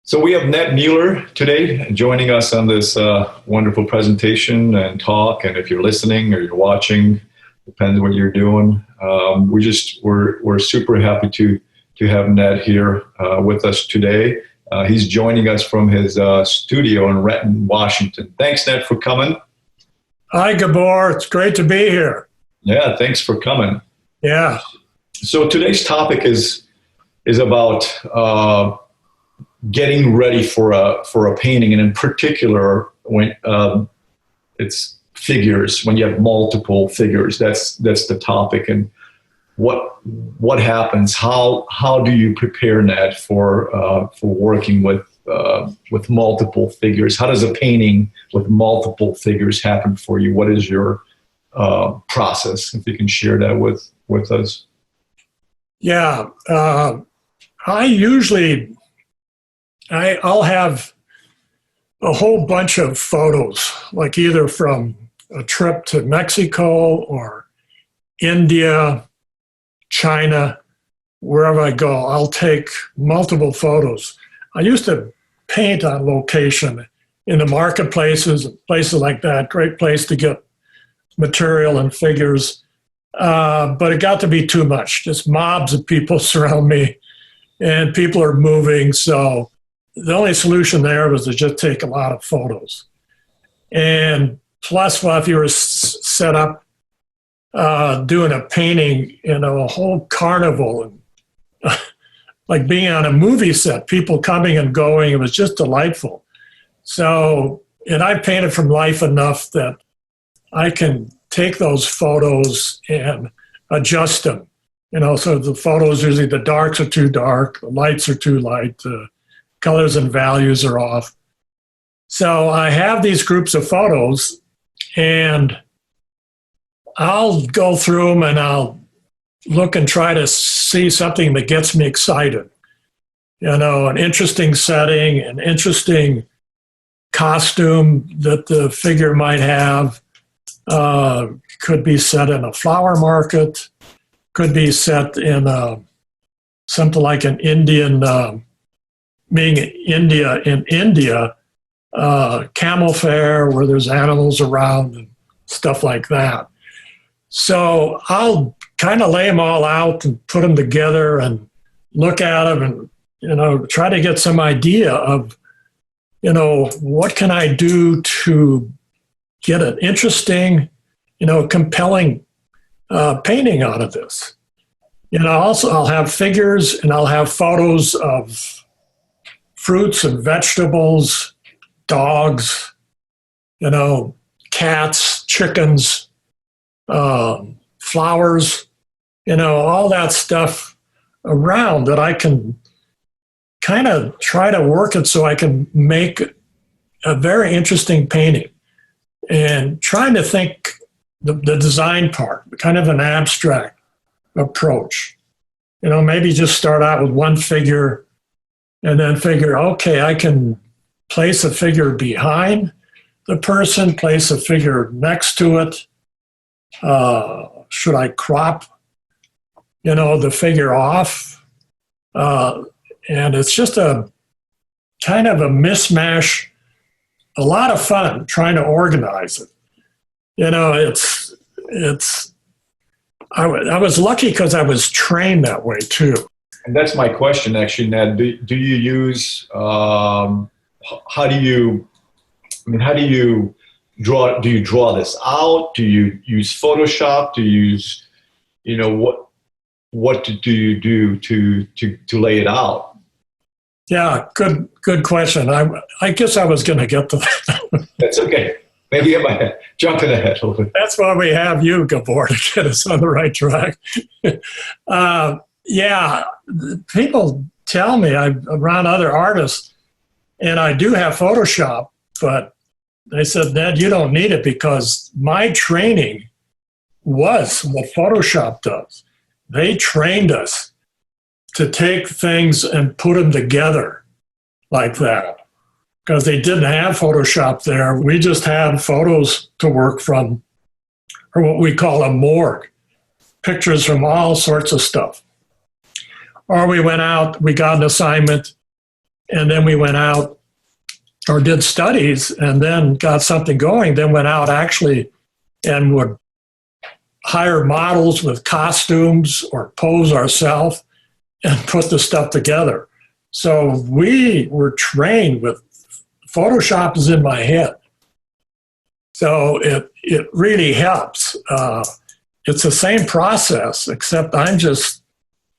So we have Ned Mueller today joining us on this wonderful presentation and talk. And if you're listening or you're watching, depends what you're doing. We're super happy to have Ned here with us today. He's joining us from his studio in Renton, Washington. Thanks, Ned, for coming. Hi, Gabor. It's great to be here. Yeah, thanks for coming. Yeah. So today's topic is about getting ready for a painting, and in particular, when it's figures, when you have multiple figures, that's the topic. And what happens? How do you prepare, Ned, for working with multiple figures? How does a painting with multiple figures happen for you? What is your process? If you can share that with us. Yeah. I'll have a whole bunch of photos, like either from a trip to Mexico or India, China, wherever I go. I'll take multiple photos. I used to paint on location in the marketplaces, places like that. Great place to get material and figures. But it got to be too much. Just mobs of people surround me, and people are moving. So the only solution there was to just take a lot of photos. And plus, well, if you were set up doing a painting in a whole carnival, and like being on a movie set, people coming and going, it was just delightful. So, and I painted from life enough that I can take those photos and adjust them. So the photos, usually the darks are too dark, the lights are too light, the colors and values are off. So I have these groups of photos, and I'll go through them and I'll look and try to see something that gets me excited. An interesting setting, an interesting costume that the figure might have. Could be set in a flower market, could be set in something like an Indian, being in India, camel fair where there's animals around and stuff like that. So I'll kind of lay them all out and put them together and look at them and, try to get some idea of, what can I do to get an interesting, compelling painting out of this. Also I'll have figures and I'll have photos of fruits and vegetables, dogs, cats, chickens, flowers, all that stuff around that I can kind of try to work it so I can make a very interesting painting. And trying to think the design part, kind of an abstract approach. Maybe just start out with one figure and then figure, okay, I can place a figure behind the person, place a figure next to it. Should I crop, the figure off? And it's just a kind of a mishmash. A lot of fun trying to organize it. I was lucky because I was trained that way too. And that's my question, actually, Ned. Do you use, how do you draw, do you draw this out? Do you use Photoshop? Do you use, what do you do to lay it out? Yeah, good question. I guess I was going to get to that. That's okay. Maybe I'm jumping ahead a little bit. That's why we have you, Gabor, to get us on the right track. Yeah, people tell me I'm around other artists, and I do have Photoshop, but they said, Ned, you don't need it because my training was what Photoshop does. They trained us to take things and put them together like that. Because they didn't have Photoshop there. We just had photos to work from, or what we call a morgue, pictures from all sorts of stuff. Or we went out, we got an assignment, And then we went out or did studies and then got something going, then went out actually and would hire models with costumes or pose ourselves and put the stuff together. So we were trained with Photoshop is in my head. So it really helps. It's the same process, except I'm just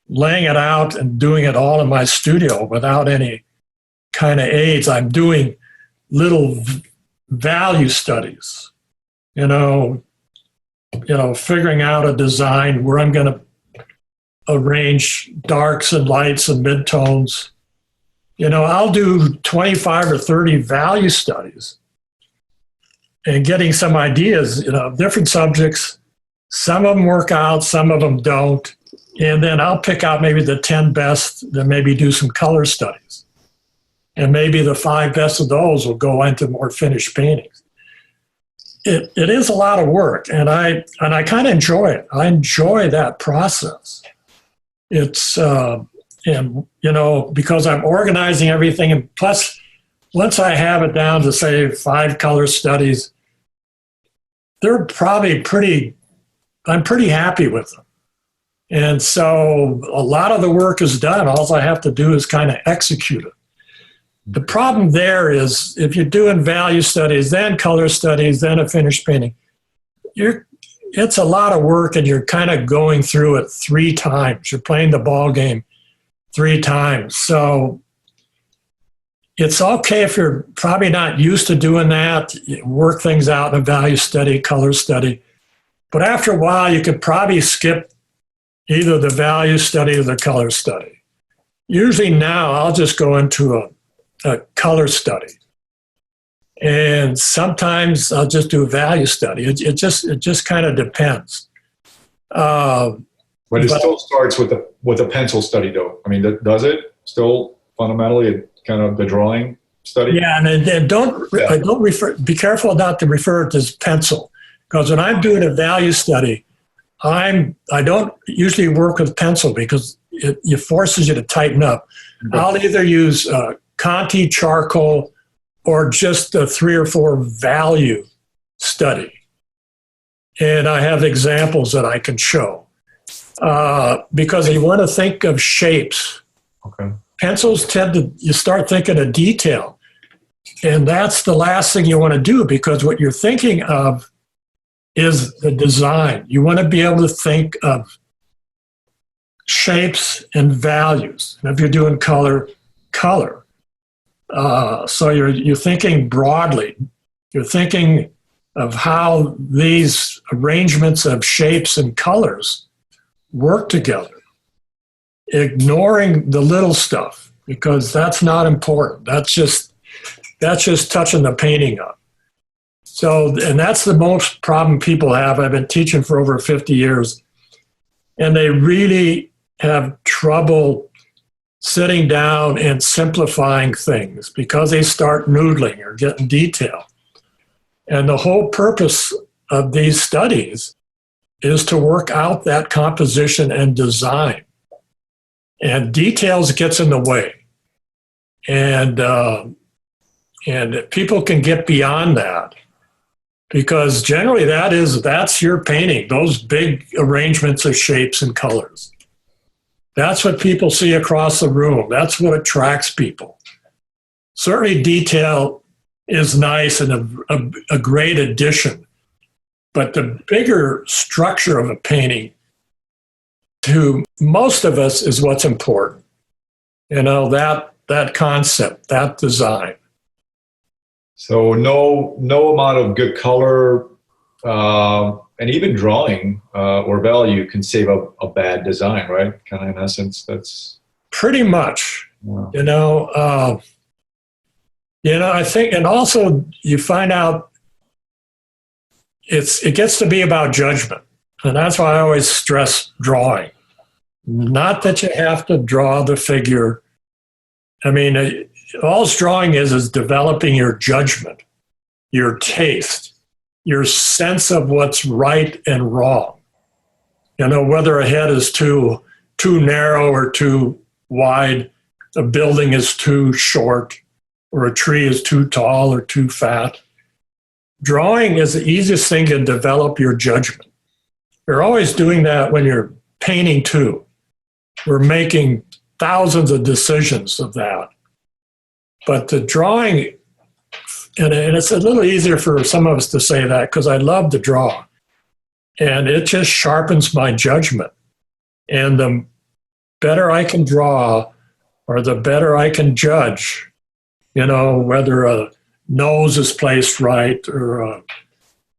laying it out and doing it all in my studio without any kind of aids. I'm doing little value studies, figuring out a design where I'm going to arrange darks and lights and midtones. I'll do 25 or 30 value studies and getting some ideas, different subjects. Some of them work out, some of them don't. And then I'll pick out maybe the 10 best, then maybe do some color studies. And maybe the 5 best of those will go into more finished paintings. It is a lot of work, and I kind of enjoy it. I enjoy that process. It's because I'm organizing everything, and plus, once I have it down to say 5 color studies, they're probably I'm pretty happy with them. And so a lot of the work is done. All I have to do is kind of execute it. The problem there is if you're doing value studies, then color studies, then a finished painting, it's a lot of work and you're kind of going through it 3 times. You're playing the ball game 3 times. So it's okay if you're probably not used to doing that, you work things out in a value study, color study. But after a while, you could probably skip either the value study or the color study. Usually now I'll just go into a color study. And sometimes I'll just do a value study. It just kind of depends. But it still starts with a pencil study, though. I mean, does it still fundamentally kind of the drawing study? Yeah, and don't refer. Be careful not to refer to as pencil, because when I'm doing a value study, I don't usually work with pencil because it forces you to tighten up. Okay. I'll either use Conti charcoal or just a 3 or 4 value study. And I have examples that I can show. Because you want to think of shapes. Okay. Pencils you start thinking of detail. And that's the last thing you want to do, because what you're thinking of is the design. You want to be able to think of shapes and values. And if you're doing color. So you're thinking broadly. You're thinking of how these arrangements of shapes and colors work together, ignoring the little stuff, because that's not important. That's just touching the painting up. So, and that's the most problem people have. I've been teaching for over 50 years, and they really have trouble sitting down and simplifying things because they start noodling or getting detail. And the whole purpose of these studies is to work out that composition and design. And details gets in the way. And people can get beyond that, because generally that's your painting, those big arrangements of shapes and colors. That's what people see across the room. That's what attracts people. Certainly detail is nice and a great addition, but the bigger structure of a painting to most of us is what's important. That concept, that design. So no amount of good color and even drawing or value can save a bad design, right? Kind of in essence, that's pretty much. Wow. I think, and also you find out it gets to be about judgment, and that's why I always stress drawing. Not that you have to draw the figure. I mean, all drawing is developing your judgment, your taste, your sense of what's right and wrong. Whether a head is too narrow or too wide, a building is too short or a tree is too tall or too fat. Drawing is the easiest thing to develop your judgment. You're always doing that when you're painting too. We're making thousands of decisions of that. But the drawing, and it's a little easier for some of us to say that because I love to draw. And it just sharpens my judgment. And the better I can draw, or the better I can judge, whether a nose is placed right, or a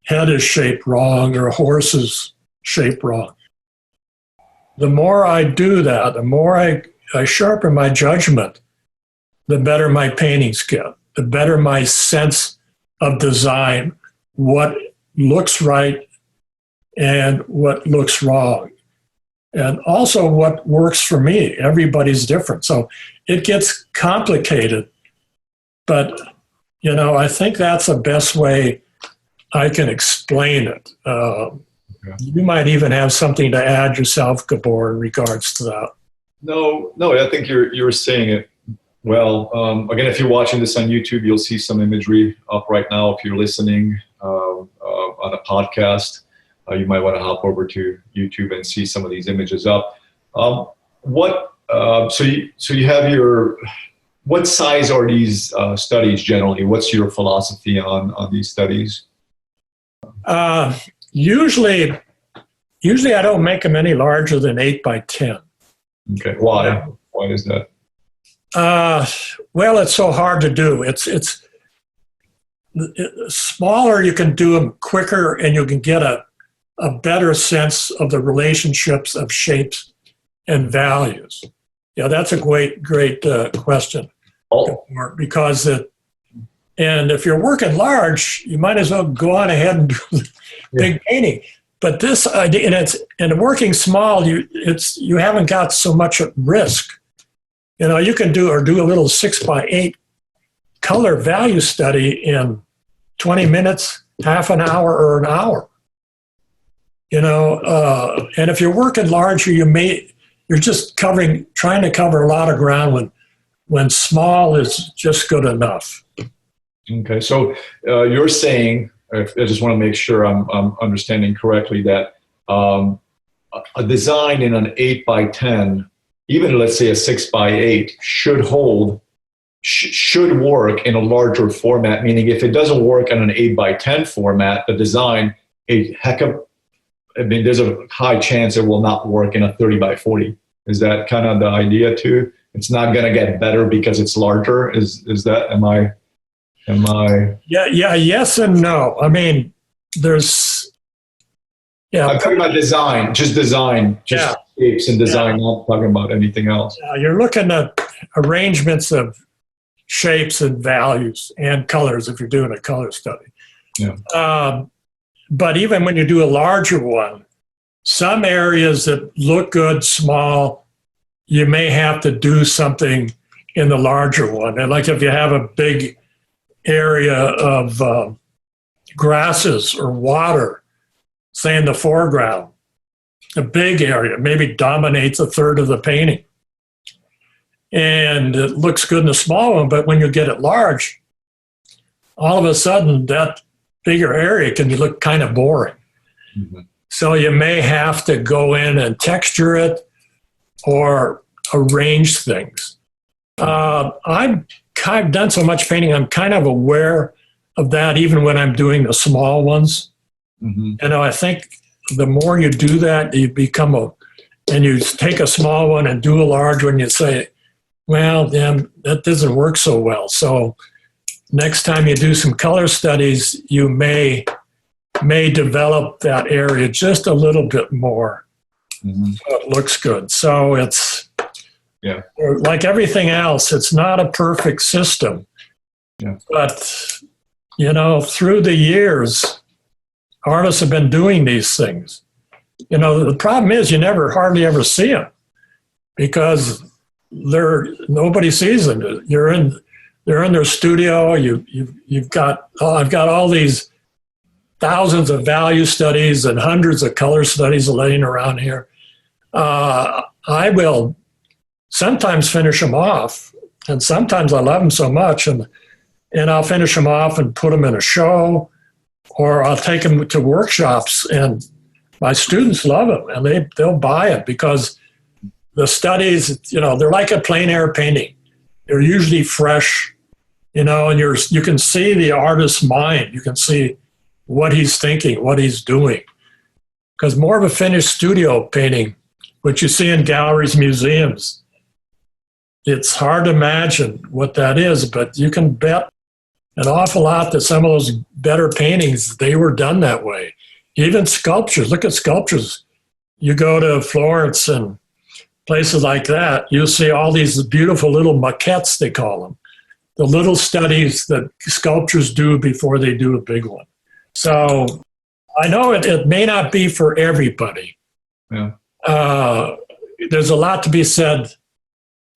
head is shaped wrong, or a horse is shaped wrong. The more I do that, the more I sharpen my judgment, the better my paintings get, the better my sense of design, what looks right and what looks wrong. And also what works for me. Everybody's different. So it gets complicated, but, I think that's the best way I can explain it. You might even have something to add yourself, Gabor, in regards to that. No, I think you're saying it well. Again, if you're watching this on YouTube, you'll see some imagery up right now. If you're listening on a podcast, you might want to hop over to YouTube and see some of these images up. So you have your, what size are these studies generally? What's your philosophy on these studies? Usually I don't make them any larger than 8 by 10. Okay, why? Why is that? Well, it's so hard to do. It's smaller, you can do them quicker, and you can get a better sense of the relationships of shapes and values. Yeah, that's a great question. Oh. Because and if you're working large, you might as well go on ahead and do the big painting. But this idea, and working small, you haven't got so much at risk. You can do a little 6 by 8 color value study in 20 minutes, half an hour, or an hour. And if you're working larger, you're just trying to cover a lot of ground when small is just good enough. Okay, so you're saying, I just want to make sure I'm understanding correctly, that a design in an 8 by 10, even let's say a 6 by 8, should work in a larger format, meaning if it doesn't work in an 8 by 10 format, the design, there's a high chance it will not work in a 30 by 40. Is that kind of the idea too? It's not going to get better because it's larger. Is that, am I? Yeah, yes and no. I mean, I'm talking about design, just shapes and design, not talking about anything else. You're looking at arrangements of shapes and values and colors if you're doing a color study. Yeah. But even when you do a larger one, some areas that look good, small, you may have to do something in the larger one. And like if you have a big area of grasses or water, say in the foreground, a big area maybe dominates a third of the painting. And it looks good in a small one, but when you get it large, all of a sudden that bigger area can look kind of boring. Mm-hmm. So you may have to go in and texture it or arrange things. I've done so much painting, I'm kind of aware of that even when I'm doing the small ones. Mm-hmm. I think the more you do that, you and you take a small one and do a large one, you say, well, then that doesn't work so well. So next time you do some color studies, you may develop that area just a little bit more. Mm-hmm. So it looks good. So it's like everything else, it's not a perfect system. Yeah. But, through the years, artists have been doing these things. The problem is you hardly ever see them because nobody sees them. They're in their studio. I've got all these thousands of value studies and hundreds of color studies laying around here. I will sometimes finish them off, and sometimes I love them so much, and I'll finish them off and put them in a show, or I'll take them to workshops, and my students love them, and they'll buy it because the studies, they're like a plein air painting. They're usually fresh, and you can see the artist's mind. You can see what he's thinking, what he's doing. Because more of a finished studio painting, which you see in galleries, museums, it's hard to imagine what that is, but you can bet an awful lot that some of those better paintings, they were done that way. Even sculptures, look at sculptures. You go to Florence and places like that, you'll see all these beautiful little maquettes, they call them. The little studies that sculptors do before they do a big one. So I know it may not be for everybody. Yeah. There's a lot to be said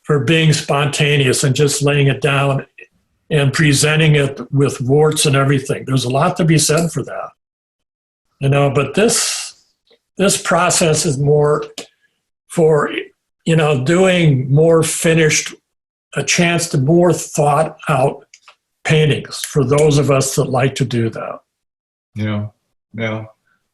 for being spontaneous and just laying it down and presenting it with warts and everything. There's a lot to be said for that. But this process is more for, doing more finished, a chance to more thought out paintings for those of us that like to do that. Yeah. No,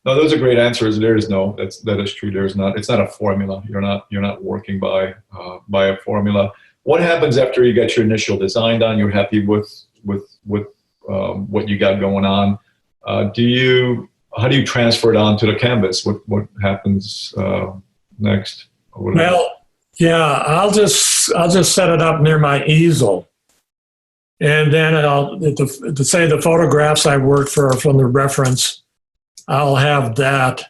those are great answers. There is that is true. There's not. It's not a formula. You're not working by a formula. What happens after you get your initial design done? You're happy with what you got going on. How do you transfer it onto the canvas? What happens next? Well, yeah, I'll just set it up near my easel, and then to say the photographs I worked for are from the reference. I'll have that,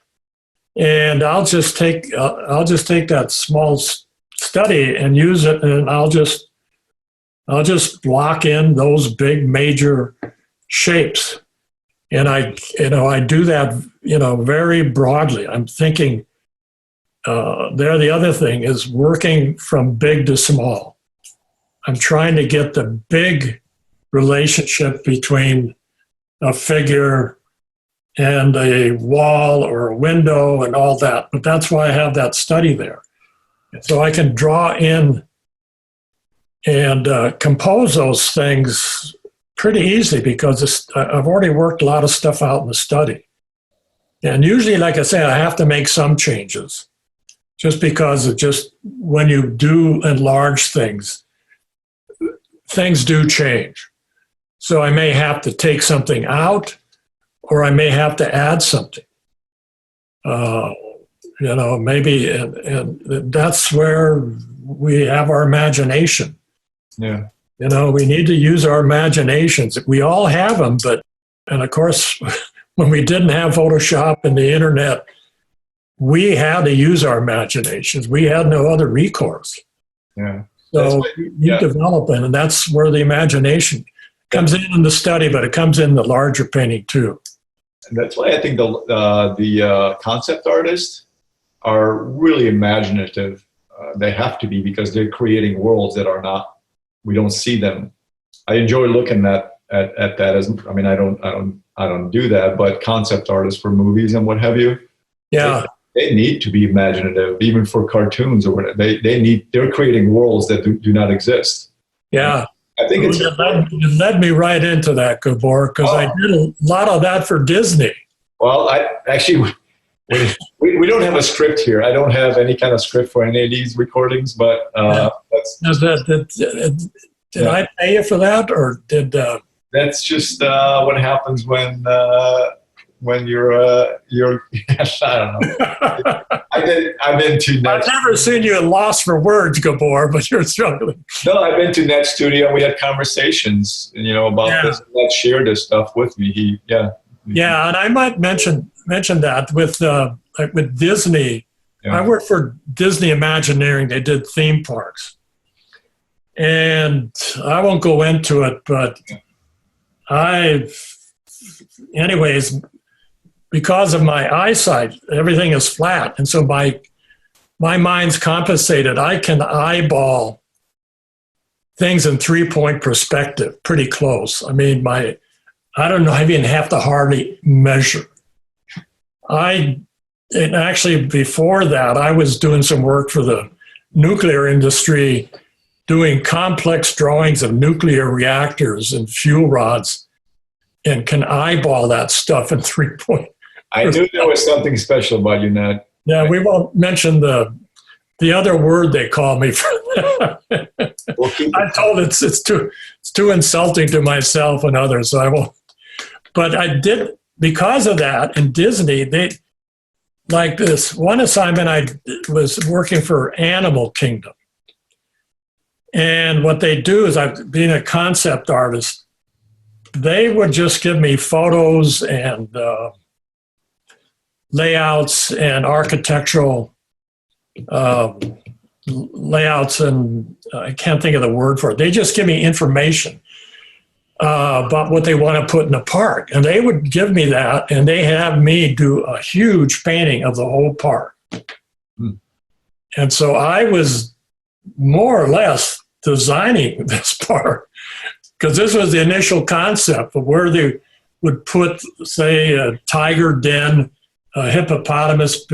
and I'll just take that small study and use it, and I'll just block in those big major shapes, and I do that very broadly. I'm thinking the other thing is working from big to small. I'm trying to get the big relationship between a figure and a wall or a window and all that. But that's why I have that study there. So I can draw in and compose those things pretty easily because I've already worked a lot of stuff out in the study. And usually, like I say, I have to make some changes just because when you do enlarge things, things do change. So I may have to take something out, or I may have to add something, maybe, and that's where we have our imagination. Yeah. We need to use our imaginations. We all have them, and of course, when we didn't have Photoshop and the internet, we had to use our imaginations. We had no other recourse. Yeah. So you develop it, and that's where the imagination comes in the study, but it comes in the larger painting too. And that's why I think the concept artists are really imaginative. They have to be because they're creating worlds that are not. We don't see them. I enjoy looking at that. I don't do that, but concept artists for movies and what have you. Yeah. They need to be imaginative, even for cartoons or whatever. They're creating worlds that do not exist. Yeah. I think it led me right into that, Gabor, because I did a lot of that for Disney. Well, we don't have a script here. I don't have any kind of script for any of these recordings, but did I pay you for that, or did? That's just what happens when you're I don't know. I've been to Ned. I've never seen you at loss for words, Gabor, but you're struggling. No, I've been to Ned's studio. We had conversations, about this. Ned shared this stuff with me. Yeah, and I might mention that with Disney. Yeah. I worked for Disney Imagineering. They did theme parks, and I won't go into it, but anyways, because of my eyesight, everything is flat, and so my mind's compensated. I can eyeball things in 3-point perspective, pretty close. I mean, I don't know, I even have to hardly measure. And actually, before that, I was doing some work for the nuclear industry doing complex drawings of nuclear reactors and fuel rods and can eyeball that stuff in 3 point. I knew there was something special about you, Ned. Yeah, we won't mention the other word they call me for that. I'm told it's too insulting to myself and others, so I won't. But I did, because of that, in Disney, they, like this one assignment, I was working for Animal Kingdom. And what they do is, being a concept artist, they would just give me photos and layouts and architectural layouts, and I can't think of the word for it. They just give me information about what they want to put in the park. And they would give me that, and they have me do a huge painting of the whole park. And so I was more or less designing this park, because this was the initial concept of where they would put, say, a tiger den, a hippopotamus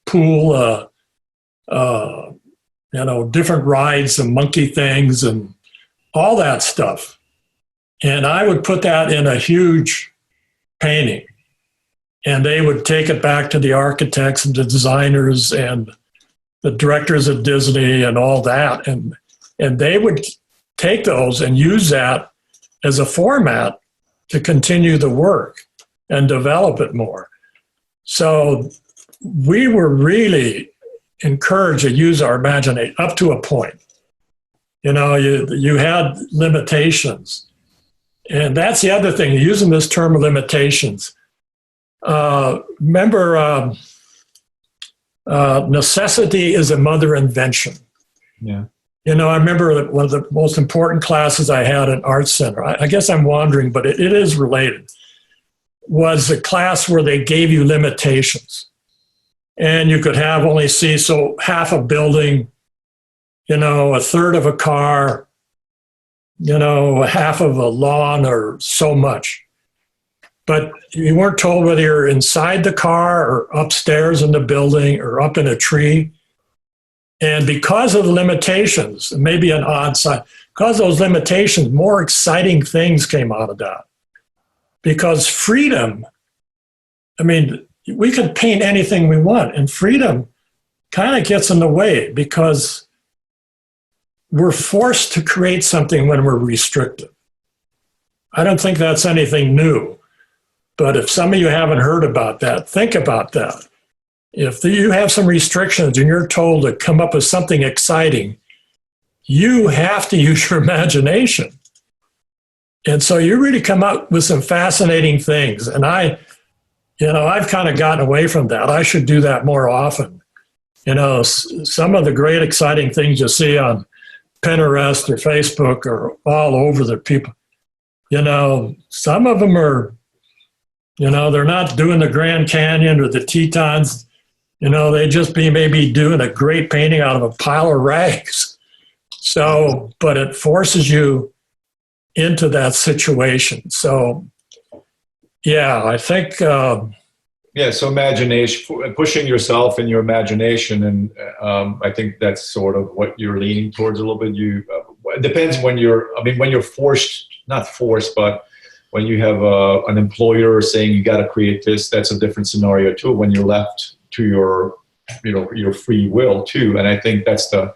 pool, different rides and monkey things and all that stuff. And I would put that in a huge painting, and they would take it back to the architects and the designers and the directors of Disney and all that. And they would take those and use that as a format to continue the work and develop it more. So we were really encouraged to use our imagination up to a point. You had limitations. And that's the other thing, using this term of limitations. Remember, necessity is a mother invention. Yeah. I remember one of the most important classes I had at Art Center, I guess I'm wandering, but it is related, was a class where they gave you limitations. And you could only see half a building, a third of a car, half of a lawn, or so much. But you weren't told whether you're inside the car or upstairs in the building or up in a tree. And because of the limitations, maybe an odd side, because of those limitations, more exciting things came out of that. Because freedom, we could paint anything we want, and freedom kind of gets in the way because we're forced to create something when we're restricted. I don't think that's anything new. But if some of you haven't heard about that, think about that. If you have some restrictions and you're told to come up with something exciting, you have to use your imagination. And so you really come up with some fascinating things. And I've kind of gotten away from that. I should do that more often. Some of the great exciting things you see on Pinterest or Facebook or all over the people, some of them are, they're not doing the Grand Canyon or the Tetons. They just maybe doing a great painting out of a pile of rags. So, but it forces you into that situation. So, yeah, I think. So imagination, pushing yourself in your imagination. And I think that's sort of what you're leaning towards a little bit. It depends when you're forced, not forced, but when you have an employer saying you got to create this, that's a different scenario too. When you're left to your free will too, and I think that's the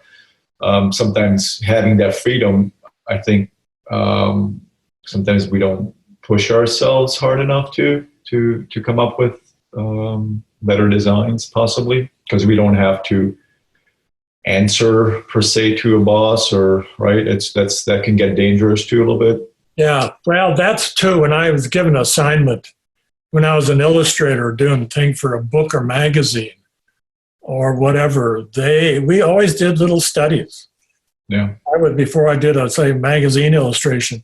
sometimes having that freedom. I think sometimes we don't push ourselves hard enough to come up with better designs, possibly because we don't have to answer per se to a boss, or right. That can get dangerous too a little bit. Yeah, well, that's too. When I was given an assignment, when I was an illustrator doing a thing for a book or magazine or whatever, we always did little studies. Yeah, before I did a magazine illustration,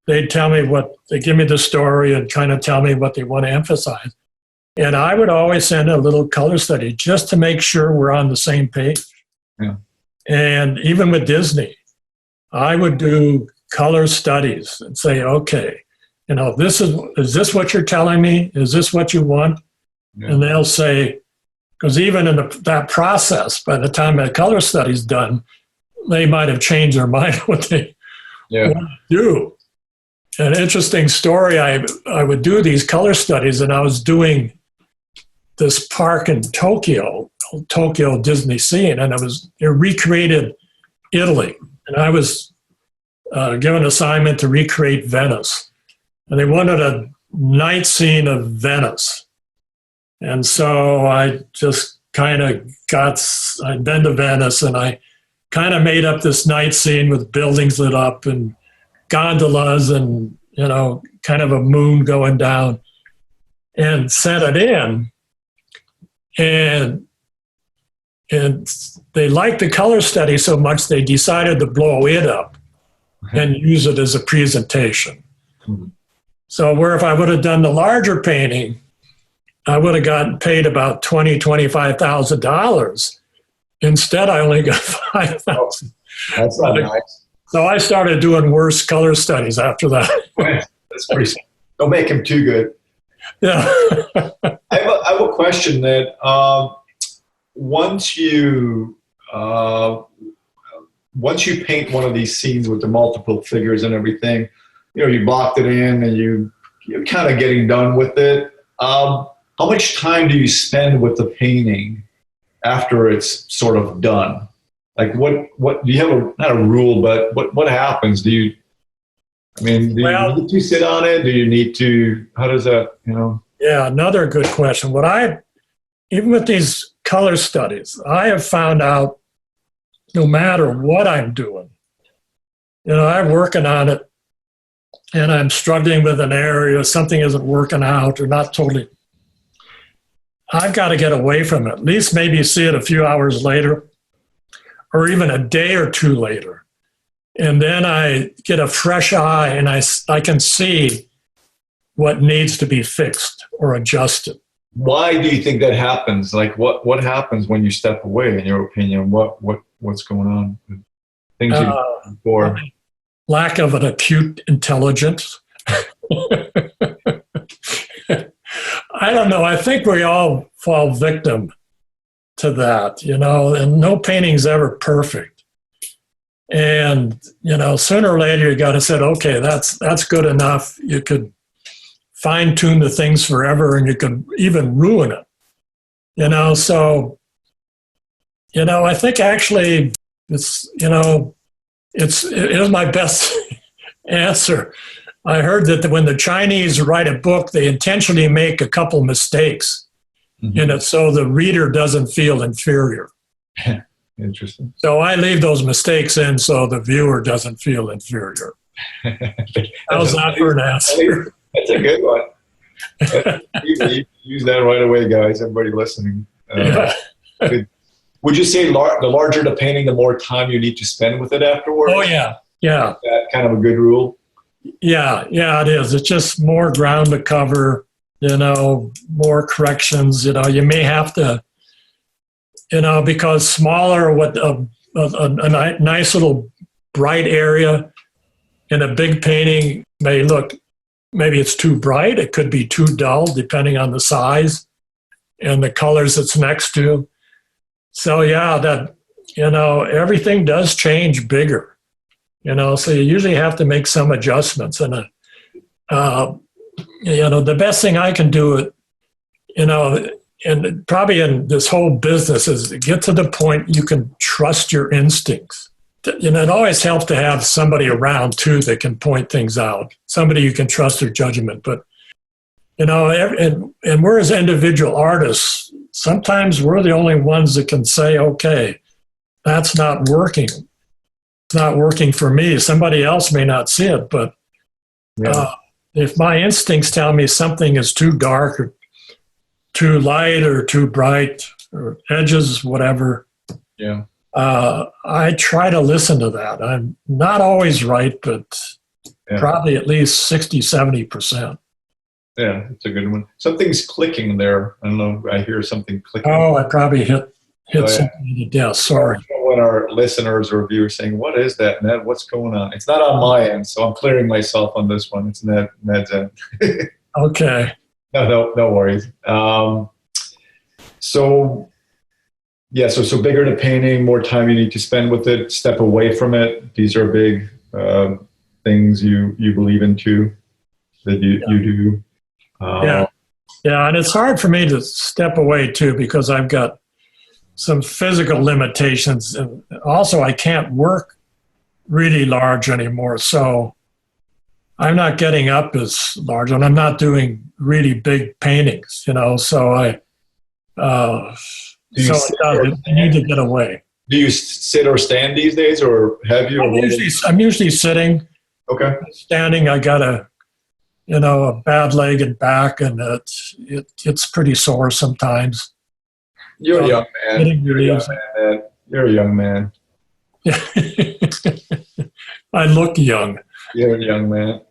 they'd tell me they give me the story and kind of tell me what they want to emphasize, and I would always send a little color study just to make sure we're on the same page. Yeah, and even with Disney, I would do color studies and say, okay, is this what you're telling me? Is this what you want? Yeah. And they'll say, Because even in that process, by the time that color study's done, they might have changed their mind what they want to do. An interesting story, I would do these color studies, and I was doing this park in Tokyo Disney Scene, and it recreated Italy. And I was given an assignment to recreate Venice. And they wanted a night scene of Venice. And so I just kind of I'd been to Venice, and I kind of made up this night scene with buildings lit up and gondolas and, kind of a moon going down, and sent it in. And they liked the color study so much they decided to blow it up and use it as a presentation. Mm-hmm. So where if I would have done the larger painting, I would have gotten paid about $20,000-$25,000. Instead, I only got $5,000. That's not nice. So I started doing worse color studies after that. That's pretty. Don't make him too good. Yeah. I have a question that once you paint one of these scenes with the multiple figures and everything, you blocked it in and you're kind of getting done with it. How much time do you spend with the painting after it's sort of done? Like what do you have not a rule, but what happens? Do you need to sit on it? Do you need to, how does that, Yeah, another good question. Even with these color studies, I have found out no matter what I'm doing, I'm working on it and I'm struggling with an area, something isn't working out or not totally, I've got to get away from it. At least maybe see it a few hours later or even a day or two later. And then I get a fresh eye and I can see what needs to be fixed or adjusted. Why do you think that happens? Like what happens when you step away, in your opinion? What's going on? Things you before. Lack of an acute intelligence. I don't know. I think we all fall victim to that, and no painting's ever perfect. And, sooner or later you got to say, okay, that's good enough. You could fine tune the things forever and you could even ruin it, So, I think actually it is my best answer. I heard that when the Chinese write a book, they intentionally make a couple mistakes in it so the reader doesn't feel inferior. Interesting. So I leave those mistakes in so the viewer doesn't feel inferior. How's that for an answer? That's a good one. You use that right away, guys. Everybody listening. Would you say the larger the painting, the more time you need to spend with it afterwards? Oh, yeah. Yeah. Is that kind of a good rule? Yeah, it is. It's just more ground to cover, more corrections. You may have to, because smaller, a nice little bright area in a big painting may look, maybe it's too bright. It could be too dull, depending on the size and the colors it's next to. So, everything does change bigger. So you usually have to make some adjustments. And, the best thing I can do, and probably in this whole business is to get to the point you can trust your instincts. It always helps to have somebody around, too, that can point things out, somebody you can trust their judgment. But, and we're as individual artists, sometimes we're the only ones that can say, okay, that's not working. It's not working for me. Somebody else may not see it, but if my instincts tell me something is too dark or too light or too bright or edges, whatever, I try to listen to that. I'm not always right, but probably at least 60, 70%. Yeah, it's a good one. Something's clicking there. I don't know. I hear something clicking. Oh, I probably hit something on the desk. Sorry. When our listeners or viewers saying, "What is that, Ned? What's going on?" It's not on my end, so I'm clearing myself on this one. It's Ned's end. Okay. No worries. So yeah, so bigger the painting, more time you need to spend with it. Step away from it. These are big things you believe in too, that you do. Yeah. Yeah. And it's hard for me to step away too because I've got some physical limitations. And also, I can't work really large anymore. So I'm not getting up as large and I'm not doing really big paintings, So Do you sit or I need to get away. do you sit or stand these days, or have you? I'm usually sitting. Okay. Standing, I got a bad leg and back, and it's pretty sore sometimes. You're a young man. You're a young Relief. man. You're a young man. I look young. You're a young man.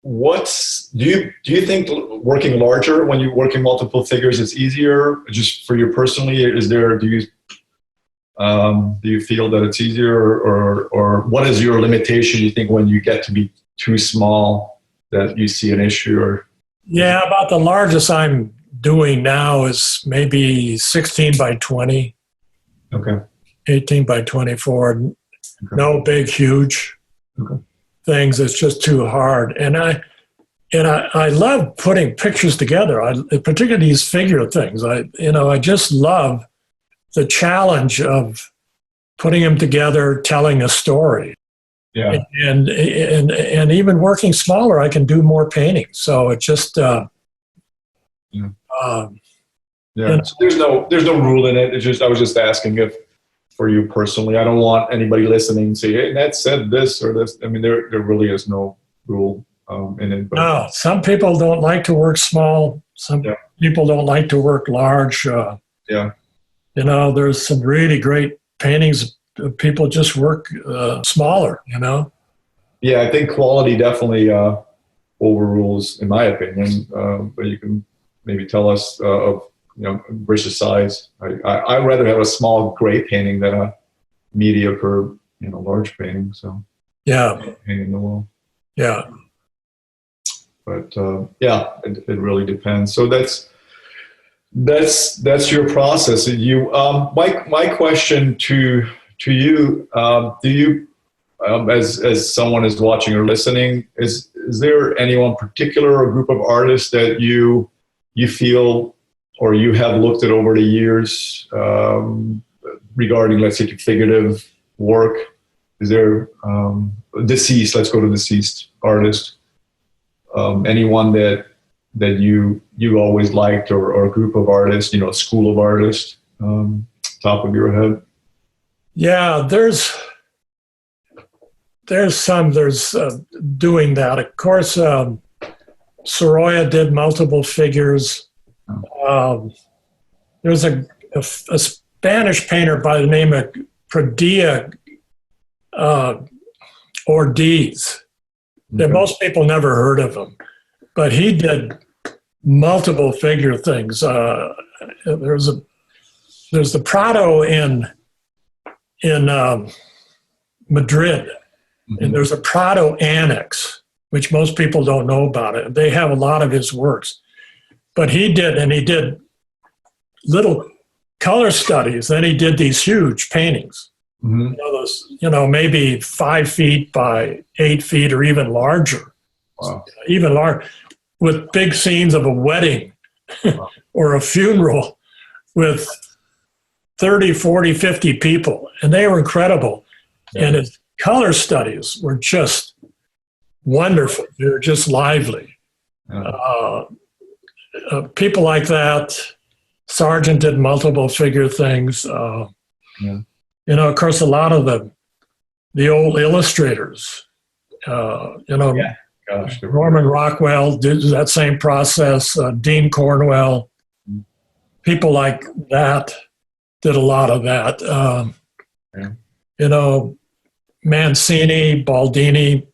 Do you think working larger when you're working multiple figures is easier just for you personally? Do you feel that it's easier, or what is your limitation, you think, when you get to be too small that you see an issue? Or Yeah, about the largest I'm doing now is maybe 16 by 20, okay, 18 by 24. okay. No big, huge things. It's just too hard. And I love putting pictures together. Particularly these figure things. I just love the challenge of putting them together, telling a story. Yeah. And even working smaller, I can do more paintings. So it just Yeah. So there's no rule in it. It's just, I was just asking if, for you personally, I don't want anybody listening to say, "Hey, Ned said this or this." I mean, there really is no rule in it. But no, some people don't like to work small. Some people don't like to work large. There's some really great paintings. People just work smaller. Yeah, I think quality definitely overrules, in my opinion. But you can maybe tell us of versus size. I'd rather have a small, great painting than a mediocre, large painting. So painting the wall. Yeah. But it really depends. So that's your process. My question to you, do you, as someone is watching or listening, is there anyone particular or group of artists that you feel or you have looked at over the years regarding, let's say, figurative work? Is there deceased? Let's go to deceased artist. Anyone that you always liked, or a group of artists, school of artists, top of your head? Yeah, there's some doing that. Of course, Sorolla did multiple figures. There's a Spanish painter by the name of Padilla Ortiz. That most people never heard of him, but he did multiple figure things. There's the Prado in Madrid, and there's a Prado Annex, which most people don't know about it. They have a lot of his works, but he did little color studies. Then he did these huge paintings. Maybe 5 feet by 8 feet or even larger. Wow. Even larger, with big scenes of a wedding or a funeral with 30, 40, 50 people. And they were incredible. Yeah. And his color studies were just wonderful. They were just lively. Yeah. People like that. Sargent did multiple figure things. Of course, a lot of the old illustrators, Norman Rockwell did that same process, Dean Cornwell, people like that did a lot of that. Mancini, Baldini,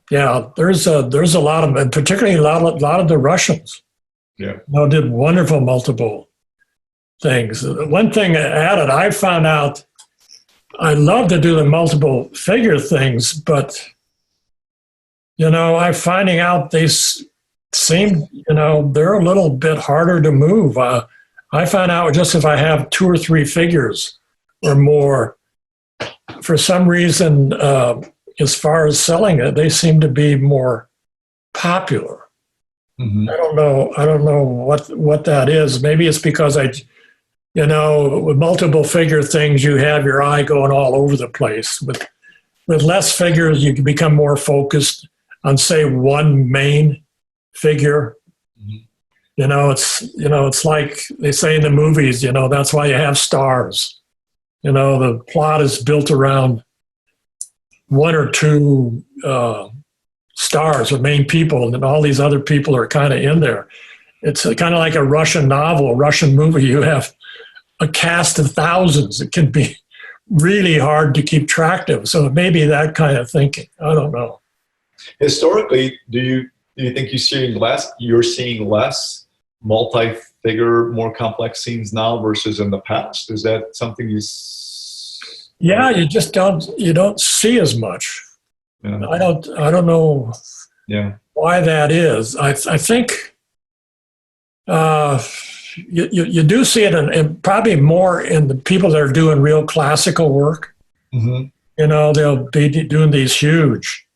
there's a lot of, and particularly a lot of the Russians, did wonderful multiple things. One thing added, I found out I love to do the multiple figure things, but I'm finding out seem, they're a little bit harder to move. I found out just if I have 2 or 3 figures or more, for some reason, as far as selling it, they seem to be more popular. Mm-hmm. I don't know what that is. Maybe it's because with multiple figure things, you have your eye going all over the place. With less figures, you can become more focused on, say, one main figure. Mm-hmm. It's like they say in the movies, that's why you have stars. The plot is built around 1 or 2 stars or main people, and all these other people are kind of in there. It's kind of like a Russian novel, a Russian movie. You have a cast of thousands. It can be really hard to keep track of. So it may be that kind of thinking. I don't know. Historically, do you think you're seeing less multi-figure, more complex scenes now versus in the past? Is that something Yeah, you just don't see as much. Yeah. I don't know why that is. I think you do see it in probably more in the people that are doing real classical work. Mm-hmm. They'll be doing these huge,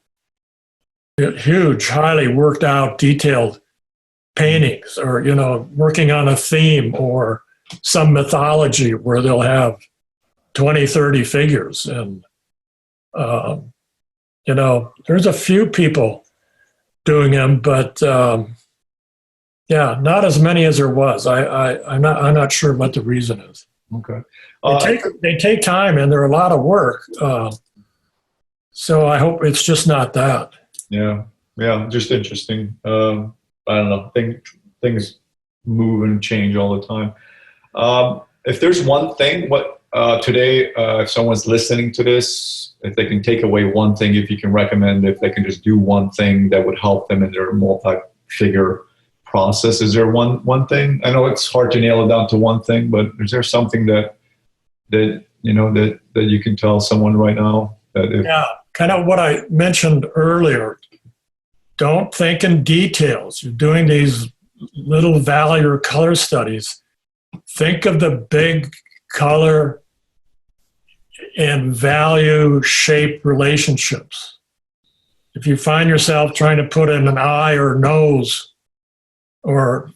highly worked out, detailed paintings, or working on a theme or some mythology where they'll have 20, 30 figures. And there's a few people doing them, but not as many as there was. I'm not sure what the reason is. Okay. They take time, and they're a lot of work. So I hope it's just not that. Yeah. Just interesting. I don't know. Things move and change all the time. If there's one thing, today, if someone's listening to this, if they can take away one thing, if you can recommend, if they can just do one thing that would help them in their multi-figure process, is there one thing? I know it's hard to nail it down to one thing, but is there something that you can tell someone right now? Kind of what I mentioned earlier. Don't think in details. You're doing these little value or color studies. Think of the big color and value shape relationships. If you find yourself trying to put in an eye or nose or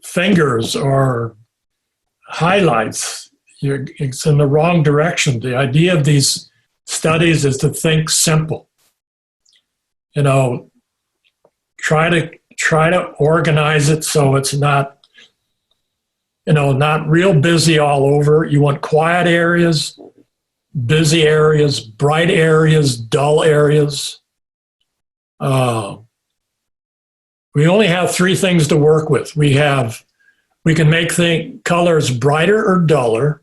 fingers or highlights, it's in the wrong direction. The idea of these studies is to think simple. Try to organize it so it's not real busy all over. You want quiet areas, busy areas, bright areas, dull areas. We only have 3 things to work with. We can make colors brighter or duller.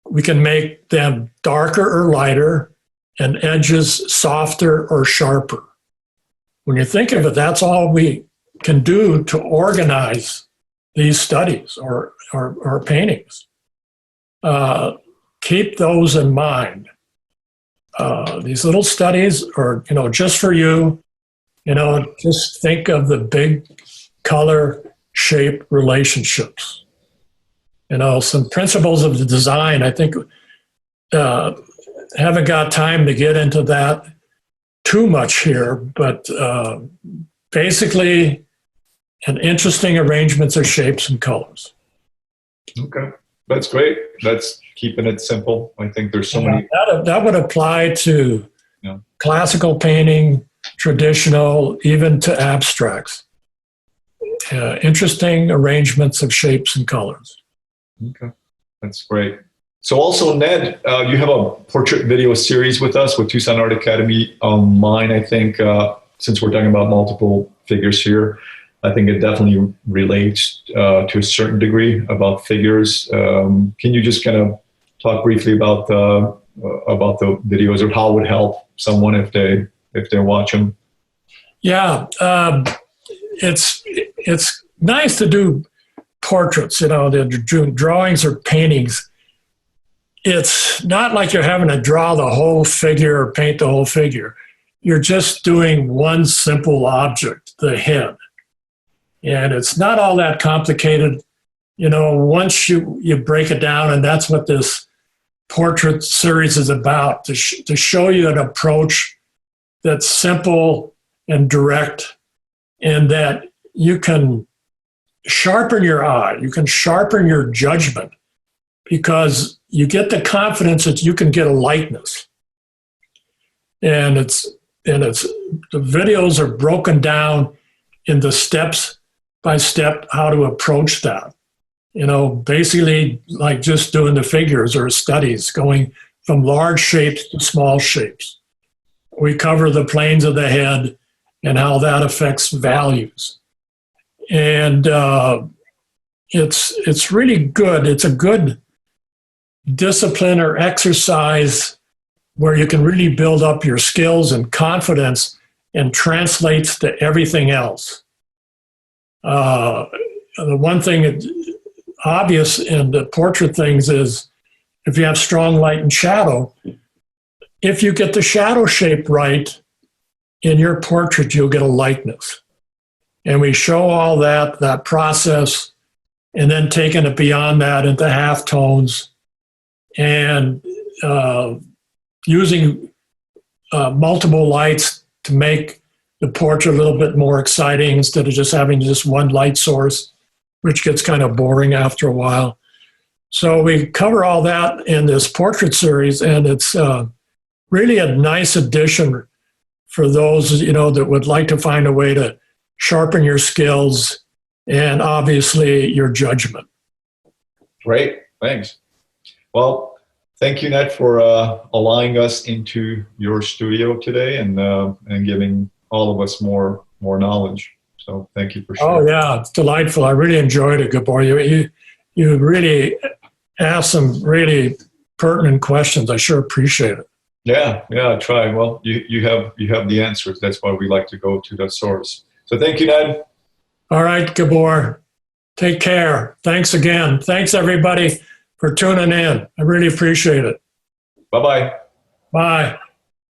We can make them darker or lighter, and edges softer or sharper. When you think of it, that's all we can do to organize these studies or paintings. Keep those in mind. These little studies are, just for you. Just think of the big color shape relationships. Some principles of the design. I think haven't got time to get into that too much here, but basically an interesting arrangements of shapes and colors. Okay, that's great. That's keeping it simple. I think there's so many. That would apply to classical painting, traditional, even to abstracts. Interesting arrangements of shapes and colors. Okay, that's great. So also, Ned, you have a portrait video series with us with Tucson Art Academy online. I think since we're talking about multiple figures here, I think it definitely relates to a certain degree about figures. Can you just kind of talk briefly about the videos, or how it would help someone if they watch them? Yeah, it's nice to do portraits. The drawings or paintings. It's not like you're having to draw the whole figure or paint the whole figure. You're just doing one simple object, the head. And it's not all that complicated, once you break it down, and that's what this portrait series is about, to show you an approach that's simple and direct, and that you can sharpen your eye, you can sharpen your judgment, because you get the confidence that you can get a likeness. And the videos are broken down into steps by step how to approach that. Basically like just doing the figures or studies, going from large shapes to small shapes. We cover the planes of the head and how that affects values. And it's really good. It's a good discipline or exercise where you can really build up your skills and confidence, and translates to everything else. The one thing that's obvious in the portrait things is if you have strong light and shadow, if you get the shadow shape right in your portrait, you'll get a likeness. And we show all that process, and then taking it beyond that into halftones, and using multiple lights to make the portrait a little bit more exciting instead of just having just one light source, which gets kind of boring after a while. So we cover all that in this portrait series, and it's really a nice addition for those that would like to find a way to sharpen your skills and obviously your judgment. Great, thanks. Well, thank you, Ned, for allowing us into your studio today and giving all of us more knowledge. So thank you for sharing. Oh yeah, it's delightful. I really enjoyed it, Gabor. You really asked some really pertinent questions. I sure appreciate it. Yeah, I try. Well, you have the answers. That's why we like to go to the source. So thank you, Ned. All right, Gabor. Take care. Thanks again. Thanks everybody for tuning in. I really appreciate it. Bye-bye. Bye.